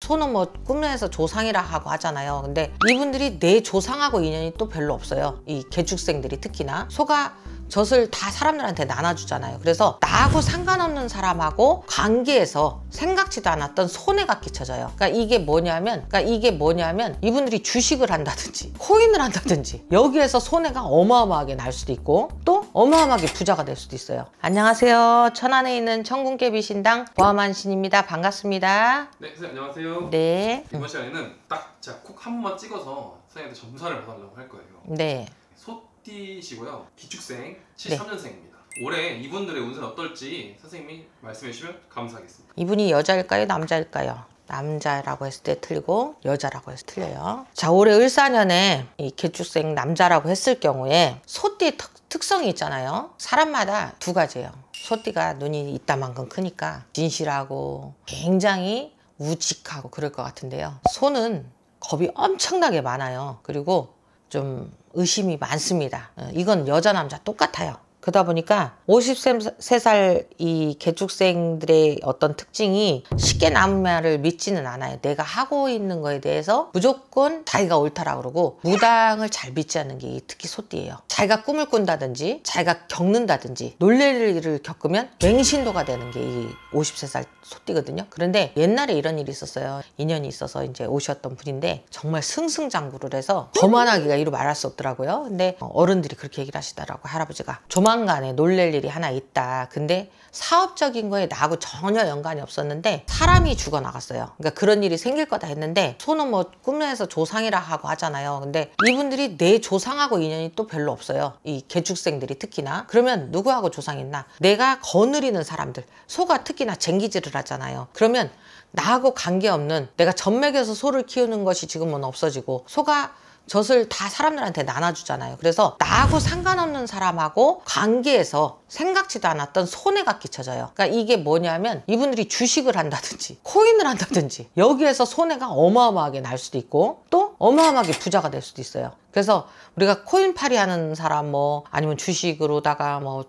소는 뭐 꿈에서 조상이라 하고 하잖아요. 근데 이분들이 내 조상하고 인연이 또 별로 없어요. 이 개축생들이 특히나. 소가 젖을 다 사람들한테 나눠주잖아요. 그래서 나하고 상관없는 사람하고 관계에서 생각지도 않았던 손해가 끼쳐져요. 그러니까 이게 뭐냐면 이분들이 주식을 한다든지 코인을 한다든지 여기에서 손해가 어마어마하게 날 수도 있고 또 어마어마하게 부자가 될 수도 있어요. 안녕하세요. 천안에 있는 천궁깨비 신당 보아만 신입니다. 반갑습니다. 네, 선생님 안녕하세요. 네. 이번 시간에는 딱 제가 콕 한 번만 찍어서 선생님한테 점수를 받으려고 할 거예요. 네. 소띠시고요. 기축생 73년생입니다. 올해 이분들의 운세는 어떨지 선생님이 말씀해 주시면 감사하겠습니다. 이분이 여자일까요? 남자일까요? 남자라고 했을 때 틀리고 여자라고 해서 틀려요. 자, 올해 을사년에 이 개축생 남자라고 했을 경우에 소띠의 특성이 있잖아요. 사람마다 두 가지예요. 소띠가 눈이 이따만큼 크니까 진실하고 굉장히 우직하고 그럴 것 같은데요. 소는 겁이 엄청나게 많아요. 그리고 좀 의심이 많습니다. 이건 여자 남자 똑같아요. 그러다 보니까 53살 이 개축생들의 어떤 특징이 쉽게 남의 말을 믿지는 않아요. 내가 하고 있는 거에 대해서 무조건 자기가 옳다라고 그러고 무당을 잘 믿지 않는 게 특히 소띠예요. 자기가 꿈을 꾼다든지 자기가 겪는다든지 놀랄 일을 겪으면 맹신도가 되는 게 이 53살 소띠거든요. 그런데 옛날에 이런 일이 있었어요. 인연이 있어서 이제 오셨던 분인데 정말 승승장구를 해서 거만하기가 이루 말할 수 없더라고요. 근데 어른들이 그렇게 얘기를 하시더라고요. 할아버지가 조만간에 놀랄 일이 하나 있다. 근데 사업적인 거에 나하고 전혀 연관이 없었는데 사람이 죽어나갔어요. 그러니까 그런 일이 생길 거다 했는데 소는 뭐 꿈에서 조상이라 하고 하잖아요. 근데 이분들이 내 조상하고 인연이 또 별로 없어요. 이 개축생들이 특히나. 그러면 누구하고 조상이 있나? 내가 거느리는 사람들. 소가 특히나 쟁기질을 하잖아요. 그러면 나하고 관계없는 내가 젖먹여서 소를 키우는 것이 지금은 없어지고 소가 젖을 다 사람들한테 나눠주잖아요. 그래서 나하고 상관없는 사람하고 관계에서 생각지도 않았던 손해가 끼쳐져요. 그러니까 이게 뭐냐면 이분들이 주식을 한다든지 코인을 한다든지 여기에서 손해가 어마어마하게 날 수도 있고 또 어마어마하게 부자가 될 수도 있어요. 그래서 우리가 코인팔이 하는 사람 뭐 아니면 주식으로다가 뭐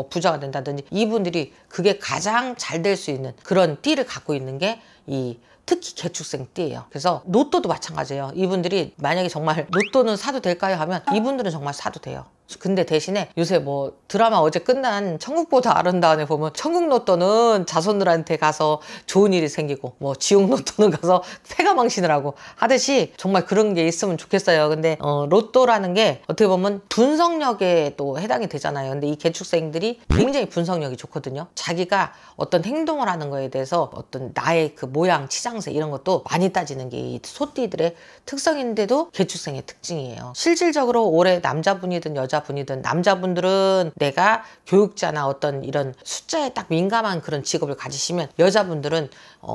부자가 된다든지 이분들이 그게 가장 잘 될 수 있는 그런 띠를 갖고 있는 게 이 특히 개축생 띠예요. 그래서 로또도 마찬가지예요. 이분들이 만약에 정말 로또는 사도 될까요? 하면 이분들은 정말 사도 돼요. 근데 대신에 요새 뭐 드라마 어제 끝난 천국보다 아름다운에 보면 천국 로또는 자손들한테 가서 좋은 일이 생기고 뭐 지옥 로또는 가서 패가망신을 하고 하듯이 정말 그런 게 있으면 좋겠어요. 근데 로또라는 게 어떻게 보면 분석력에 또 해당이 되잖아요. 근데 이 개축생들이 굉장히 분석력이 좋거든요. 자기가 어떤 행동을 하는 거에 대해서 어떤 나의 그 모양, 치장새 이런 것도 많이 따지는 게 이 소띠들의 특성인데도 개축생의 특징이에요. 실질적으로 올해 남자분이든 여자분이든 남자분들은 내가 교육자나 어떤 이런 숫자에 딱 민감한 그런 직업을 가지시면 여자분들은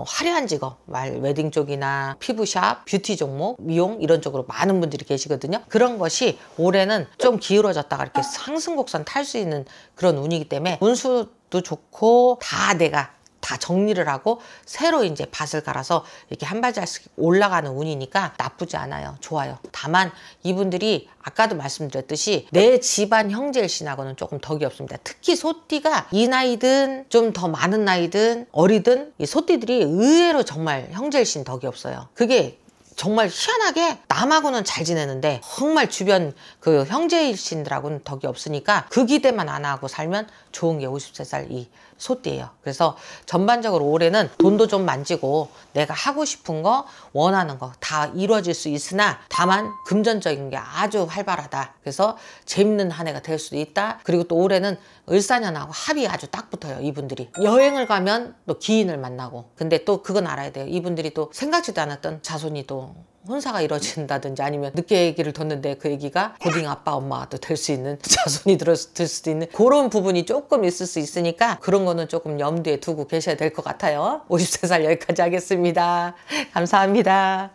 화려한 직업, 웨딩 쪽이나 피부샵, 뷰티 종목, 미용 이런 쪽으로 많은 분들이 계시거든요. 그런 것이 올해는 좀 기울어졌다가 이렇게 상승곡선 탈 수 있는 그런 운이기 때문에 운수도 좋고 내가 다 정리를 하고 새로 이제 밭을 갈아서 이렇게 한 발자씩 올라가는 운이니까 나쁘지 않아요. 좋아요. 다만 이분들이 아까도 말씀드렸듯이 내 집안 형제일신하고는 조금 덕이 없습니다. 특히 소띠가 이 나이든 좀 더 많은 나이든 어리든 이 소띠들이 의외로 정말 형제일신 덕이 없어요. 그게 정말 희한하게 남하고는 잘 지내는데 정말 주변 그 형제일신들하고는 덕이 없으니까 그 기대만 안 하고 살면 좋은 게 53살 이 소띠예요. 그래서 전반적으로 올해는 돈도 좀 만지고 내가 하고 싶은 거 원하는 거 다 이루어질 수 있으나 다만 금전적인 게 아주 활발하다. 그래서 재밌는 한 해가 될 수도 있다. 그리고 또 올해는 을사년하고 합이 아주 딱 붙어요. 이분들이 여행을 가면 또 기인을 만나고 근데 또 그건 알아야 돼요. 이분들이 또 생각지도 않았던 자손이 또 혼사가 이루어진다든지 아니면 늦게 얘기를 듣는데 그 얘기가 고딩 아빠 엄마가 또 될 수 있는 자손이 들 수도 있는 그런 부분이 조금 있을 수 있으니까 그런 거는 조금 염두에 두고 계셔야 될 것 같아요. 53살 여기까지 하겠습니다. 감사합니다.